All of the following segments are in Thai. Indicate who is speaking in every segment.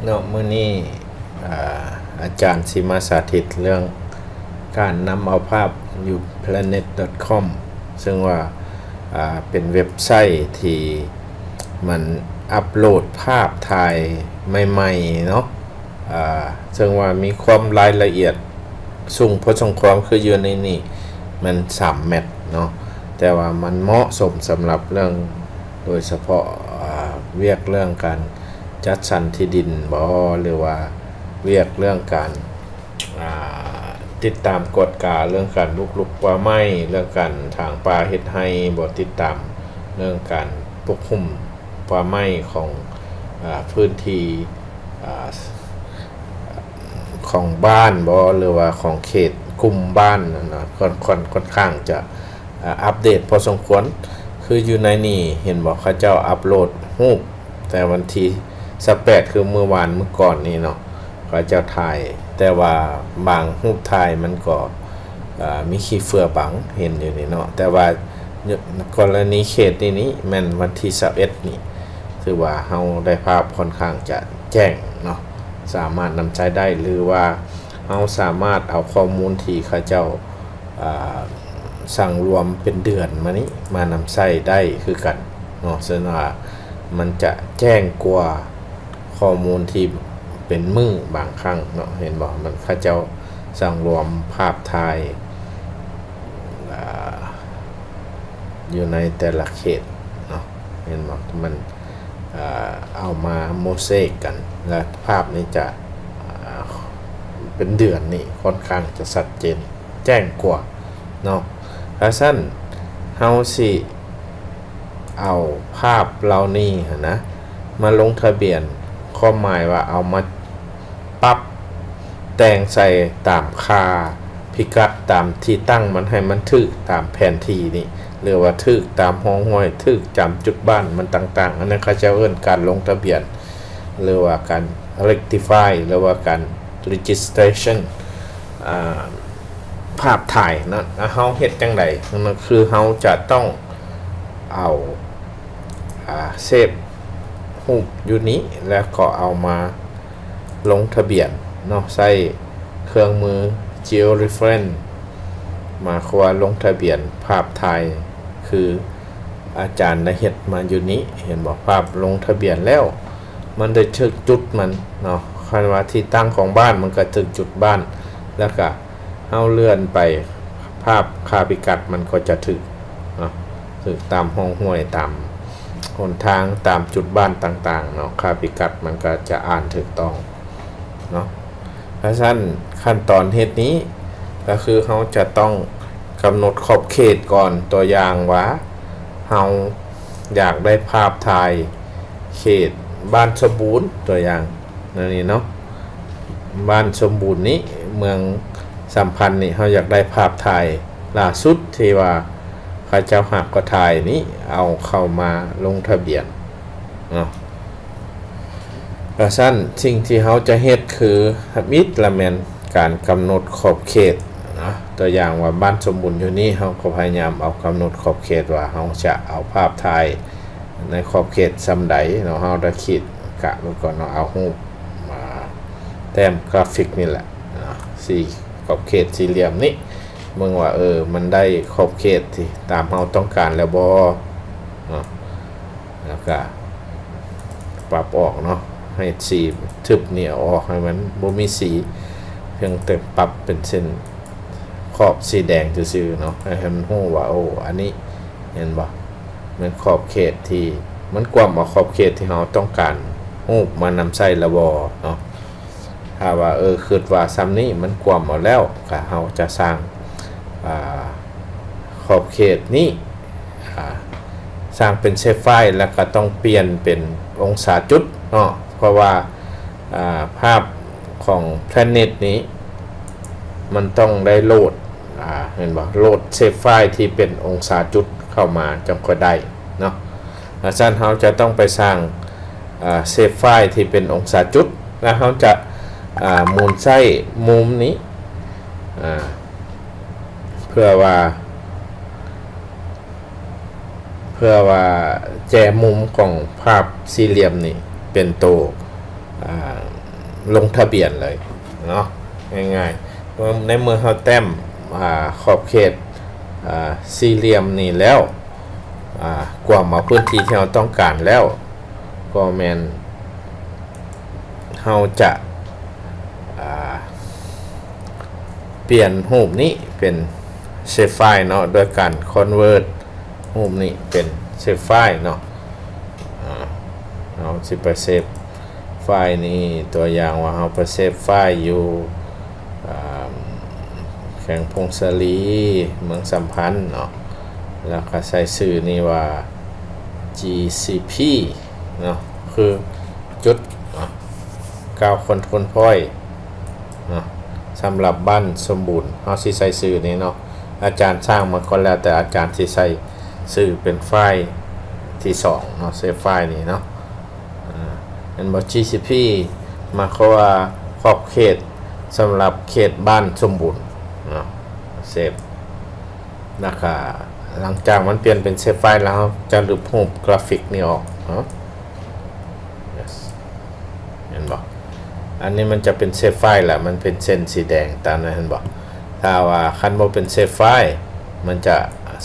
Speaker 1: เนาะมื้อนี้อาจารย์สิมาสาธิตเรื่องการนำเอาภาพอยู่ planet.com ซึ่งว่าเป็นเว็บไซต์ที่มันอัปโหลดภาพถ่ายใหม่ๆเนาะซึ่งว่ามีความรายละเอียดสูงพอสมควรคืออยู่ในนี่มัน3 เมกเนาะแต่ว่ามันเหมาะสมสำหรับเรื่องโดยเฉพาะเรียกเรื่องการจัดสรรที่ดินบ่หรือว่าเรียกเรื่องการติดตามกฎกาเรื่องการลุกป่าไม้เรื่องการทางป่าเฮ็ดให้บ่ติดตามเรื่องการปกคุมป่าไม้ของพื้นที่ของบ้านบ่หรือว่าของเขตคุมบ้านนะค่อนข้างจะอัปเดตพอสมควรคืออยู่ในนี่เห็นบอกเขาเจ้าอัปโหลดรูปแต่วันที่18คือเมื่อก่อนนี้เนาะเขาเจ้าถ่ายแต่ว่าบางรูปถ่ายมันก็มีขี้เฟือบังเห็นอยู่นี่เนาะแต่ว่ากรณีเขตนี้แม่นวันที่21นี่ถือว่าเฮาได้ภาพค่อนข้างจะแจ้งเนาะสามารถนำใช้ได้หรือว่าเฮาสามารถเอาข้อมูลที่เขาเจ้าสั่งรวมเป็นเดือนมานี้มานำใช้ได้คือกันเนาะซึ่งว่ามันจะแจ้งกว่าข้อมูลที่เป็นมือบางครั้งเนาะเห็นบอกมันเขาเจ้าสั่งรวมภาพถ่ายอยู่ในแต่ละเขตเนาะเห็นบอกมันเอามาโมเสกกันและภาพนี้จะเป็นเดือนนี่ค่อนข้างจะชัดเจนแจ้งกว่าเนาะถ้าสั้นเฮาสิเอาภาพเหล่านี้นะมาลงทะเบียนข้อหมายว่าเอามาปรับแต่งใส่ตามค่าพิกัดตามที่ตั้งมันให้มันถึกตามแผนที่นี่หรือว่าถึกตามห้องห้วยถึกจำจุดบ้านมันต่างๆอันนั้นเขาจะเอิ้นการลงทะเบียนหรือว่าการ rectify หรือว่าการ registration ภาพถ่ายนะเฮาเฮ็ดจังได๋นั่นคือเฮาจะต้องเอาเซฟรูปอยู่นี้แล้วก็เอามาลงทะเบียนเนาะใช้เครื่องมือ Geo Reference มาควาลงทะเบียนภาพถ่ายคืออาจารย์ได้เฮ็ดมาอยู่นี้เห็นบอกภาพลงทะเบียนแล้วมันได้ถึกจุดมันเนาะคันว่าที่ตั้งของบ้านมันก็ถึกจุดบ้านแล้วก็เฮาเลื่อนไปภาพคาพิกัดมันก็จะถึกเนาะถึกตามห้องห้วยตามหนทางตามจุดบ้านต่างๆเนาะคาพิกัดมันก็จะอ่านถูกต้องเนาะเพราะฉะนั้นขั้นตอนเฮ็ดนี้ก็คือเฮาจะต้องกำหนดขอบเขตก่อนตัวอย่างว่าเฮาอยากได้ภาพถ่ายเขตบ้านสมบูรณ์ตัวอย่างนี่เนาะบ้านสมบูรณ์นี้เมืองสัมพันธ์นี่เฮาอยากได้ภาพถ่ายล่าสุดที่ว่าเขาเจ้าหักก็ถ่ายนี้เอาเข้ามาลงทะเบียนเนาะเพราะฉะนั้นสิ่งที่เฮาจะเฮ็ดคือมิตรละแม่นการกำหนดขอบเขตนะตัวอย่างว่าบ้านสมบูรณ์อยู่นี่เฮาก็พยายามเอากำหนดขอบเขตว่าเฮาจะเอาภาพถ่ายในขอบเขตซำใดเนาะเฮาได้คิดกะไว้ก่อนเนาะเอารูปมาแต้มกราฟิกนี่แหละสี่ขอบเขตสี่เหลี่ยมนี้เมื่อว่ามันได้ขอบเขตที่ตามเราต้องการแล้วบ่เนาะแล้วก็ปรับออกเนาะให้สีทึบนี่ออกให้มันบ่มีสีเพียงแต่ปรับเป็นเส้นขอบสีแดงซื่อๆเนาะให้มันฮู้ว่าอันนี้เห็นบ่มันขอบเขตที่มันกว้างกว่าขอบเขตที่เราต้องการฮู้มานำใช้ละบ่เนาะถ้าว่าคิดว่าซ้ำนี้มันกว้างหมดแล้วก็เราจะสร้างขอบเขตนี้สร้างเป็นเซฟไฟล์แล้วก็ต้องเปลี่ยนเป็นองศาจุดเนาะเพราะว่าภาพของ Planet นี้มันต้องได้โหลดเห็นบ่โหลดเซฟไฟล์ที่เป็นองศาจุดเข้ามาจังก็ได้เนาะอาจารย์เราจะต้องไปสร้างเซฟไฟล์ที่เป็นองศาจุดแล้วเราจะหมุนไส้มุมนี้เพื่อว่าแจมุมของภาพสี่เหลี่ยมนี่เป็นตัว ลงทะเบียนเลยเนาะง่ายๆในเมื่อเราแต้มขอบเขตสี่เหลี่ยมนี่แล้วกว่ามาพื้นที่ที่เราต้องการแล้วก็แมนเราจะเปลี่ยนรูปนี้เป็นเซฟไฟล์เนาะโดยการ convert รูปนี้เป็นเซฟไฟล์เนาะเราจะไปเซฟไฟล์นี้ตัวอย่างว่าเราไปเซฟไฟล์อยู่แข่งพงศาลีเมืองสัมพันธ์เนาะแล้วก็ใส่ชื่อนี้ว่า GCP เนาะคือจุด9 คนพ้อยเนาะสำหรับบ้านสมบูรณ์เราสิใส่ชื่อนี้เนาะอาจารย์สร้างมาก่อนแล้วแต่อาจารย์สิใส่ชื่อเป็นไฟล์ที่2เนาะเซฟไฟล์นี้เนาะอันบอก GCP มาเขาว่าขอบเขตสำหรับเขตบ้านสมบูรณ์เนาะเซฟนะคะหลังจากมันเปลี่ยนเป็นเซฟไฟล์แล้วจะรูปรูปกราฟิกนี่ออกเนาะ yes. เห็นบอกอันนี้มันจะเป็นเซฟไฟล์แหละมันเป็นเส้นสีแดงตามนั้นเห็นบอกถ้าว่าคันบ่เป็นเซฟไฟล์มันจะ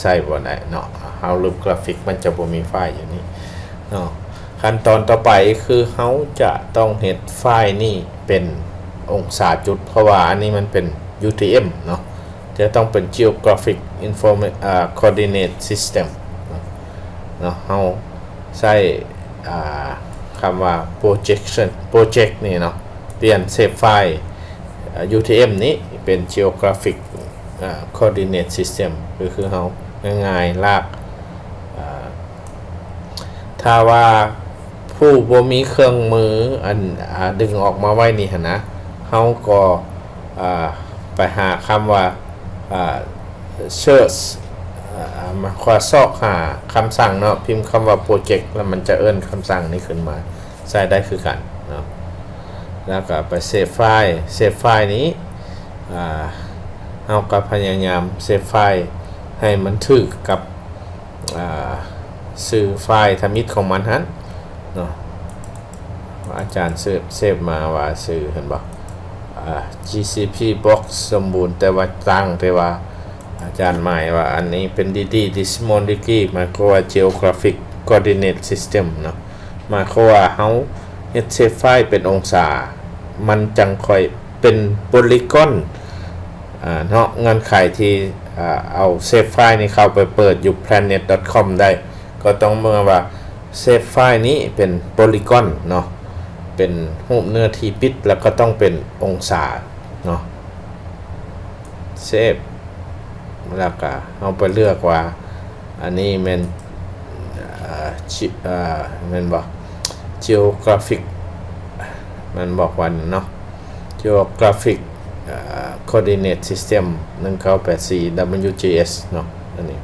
Speaker 1: ใส่บ่ได้เนาะเอารูปกราฟิกมันจะบ่มีไฟล์อยู่นี่เนาะขั้นตอนต่อไปคือเขาจะต้องเฮ็ดไฟล์นี่เป็นองศาจุดเพราะว่าอันนี้มันเป็น UTM เนาะจะต้องเป็น Geographic Coordinate System เนาะเขาใช้คำว่า project นี่เนาะเปลี่ยนเซฟไฟล์ UTM นี้เป็น Geographic Coordinate System คือเขาง่ายๆลากถ้าว่าผู้บ่มีเครื่องมืออันดึงออกมาไว้นี่หั่นนะเขาก็ไปหาคำว่าsearch มาขวาซอกหาคำสั่งเนาะพิมพ์คำว่า project แล้วมันจะเอิ้นคำสั่งนี้ขึ้นมาใช้ได้คือกันเนาะแล้วก็ไปเซฟไฟล์นี้เอาก็พยายามเซฟไฟล์ให้มันถึกกับสื่อไฟล์ทมิตของมันฮะเนาะอาจารย์เซฟมาว่าสื่อเห็นบ่GCP box สมบูรณ์แต่ว่าตั้งแต่ว่าอาจารย์หมายว่าอันนี้เป็น Desmond Degree หมายความว่า Geographic Coordinate System เนาะหมายความว่าเฮาเฮ็ดเซฟไฟล์เป็นองศามันจังค่อยเป็นโพลีกอนเนาะเงื่อนไขที่เอาเซฟไฟล์นี้เข้าไปเปิดอยู่ planet.com ได้ก็ต้องเมื่อว่าเซฟไฟล์นี้เป็นโพลีกอนเนาะเป็นรูปเนื้อที่ปิดแล้วก็ต้องเป็นองศาเนาะเซฟแล้วก็เอาไปเลือกว่าอันนี้มันมันบอก geographic มันบอกวันเนาะ geographic coordinate system 1984 WGS เนาะอันนี้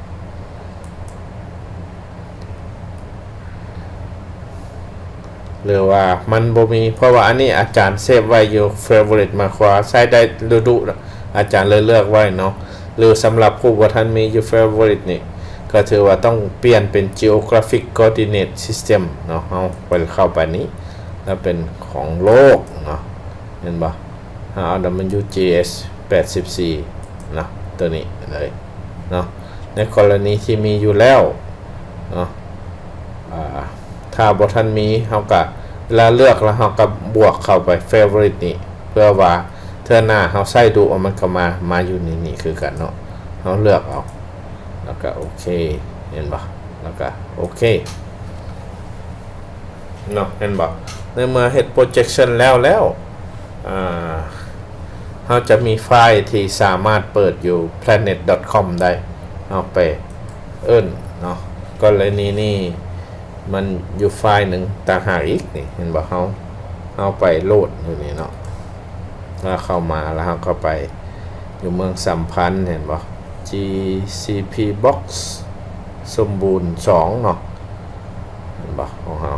Speaker 1: หรือว่ามันบ่มีเพราะว่าอันนี้อาจารย์เซฟไว้อยู่ favorite มาขวาใช้ได้ดุอาจารย์เลยเลือกไว้เนาะหรือสำหรับผู้บ่ทันมีอยู่ favorite นี่ก็ถือว่าต้องเปลี่ยนเป็น geographic coordinate system เนาะเอาไปเข้าไปนี้แล้วเป็นของโลกเนาะเห็นบ่เอา WGS 84เนาะตัวนี้เลยเนาะในกรณีที่มีอยู่แล้วเนาะถ้าบ่ทันมีเฮาก็เวลาเลือกแล้วเฮาก็บวกเข้าไป favorite นี่เพื่อว่าเทื่อหน้าเฮาใส่ดูมันก็มาอยู่นี่คือกันเนาะเฮาเลือกเอาแล้วก็โอเคเห็นบ่แล้วก็โอเคเนาะเห็นบ่ในเมื่อเฮ็ด projection แล้วเฮาจะมีไฟล์ที่สามารถเปิดอยู่ planet.com ได้เอาไปเอิ้นเนาะกรณีนี้มันอยู่ไฟล์หนึ่งต่างหากอีกนี่เห็นบ่เอาไปโหลดอยู่นี่เนาะแล้วเข้ามาแล้วเราก็ไปอยู่เมืองสัมพันธ์เห็นบ่ GCP box สมบูรณ์2เนาะเห็นบ่ของเรา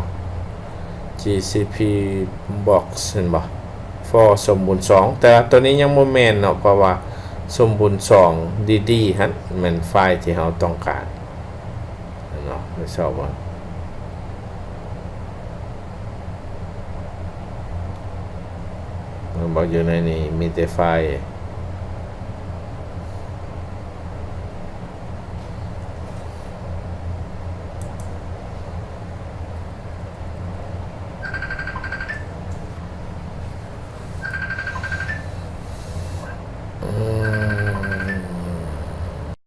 Speaker 1: GCP box เห็นบ่ for สมบูรณ์2แต่ตัวนี้ยังบ่แม่นเนาะเพราะว่าสมบูรณ์2ดีๆฮะมันไฟล์ที่เราต้องการเนาะไม่ชอบว่า บอกอยู่ในนี้มีแต่ไฟล์